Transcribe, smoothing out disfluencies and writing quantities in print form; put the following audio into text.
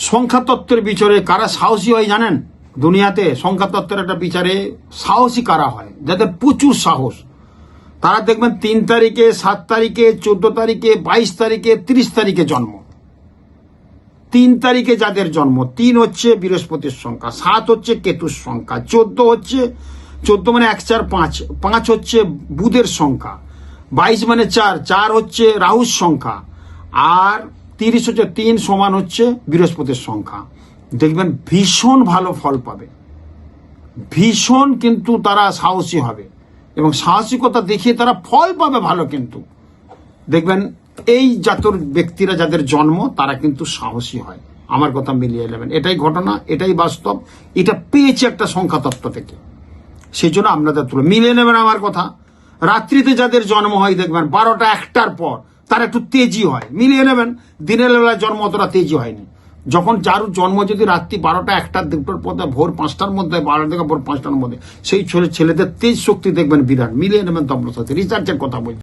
সংখ্যাতত্ত্বের বিচারে কারা সাহসী হয় জানেন? দুনিয়াতে সংখ্যাতত্ত্বের একটা বিচারে সাহসী কারা হয়, যাদের প্রচুর সাহস, তারা দেখবেন 3 তারিখে, 7 তারিখে, 14 তারিখে, 22 তারিখে, 30 তারিখে জন্ম। 3 তারিখে যাদের জন্ম, 3 হচ্ছে বৃহস্পতির সংখ্যা, 7 হচ্ছে কেতুর সংখ্যা, 14 হচ্ছে 14 মানে 1 4 5, 5 হচ্ছে বুধের সংখ্যা, 22 মানে 4, 4 হচ্ছে রাহুর সংখ্যা, আর 30 হচ্ছে 3 সমান হচ্ছে বৃহস্পতির সংখ্যা। দেখবেন ভীষণ ভালো ফল পাবে, ভীষণ কিন্তু তারা সাহসী হবে এবং সাহসিকতা দেখিয়ে তারা ফল পাবে ভালো। কিন্তু দেখবেন এই জাতর ব্যক্তিরা যাদের জন্ম তারা কিন্তু সাহসী হয়। আমার কথা মিলিয়ে নেবেন, এটাই ঘটনা, এটাই বাস্তব, এটা পেয়েছে একটা সংখ্যাতত্ত্ব থেকে, সেই জন্য আপনাদের তুলে মিলিয়ে নেবেন আমার কথা। রাত্রিতে যাদের জন্ম হয় দেখবেন 12টা 1টার পর তারা একটু তেজি হয়, মিলিয়ে নেবেন। দিনের বেলায় জন্ম অতটা তেজি হয়নি। যখন যার জন্ম যদি রাত্রি 12টা 1টা 2টোর পর, ভোর 5টার মধ্যে, 12 থেকে ভোর 5টার মধ্যে, সেই ছেলেদের তেজ শক্তি দেখবেন বিরাট। মিলিয়ে নেবেন তো আপনার সাথে, রিসার্চের কথা বলছি।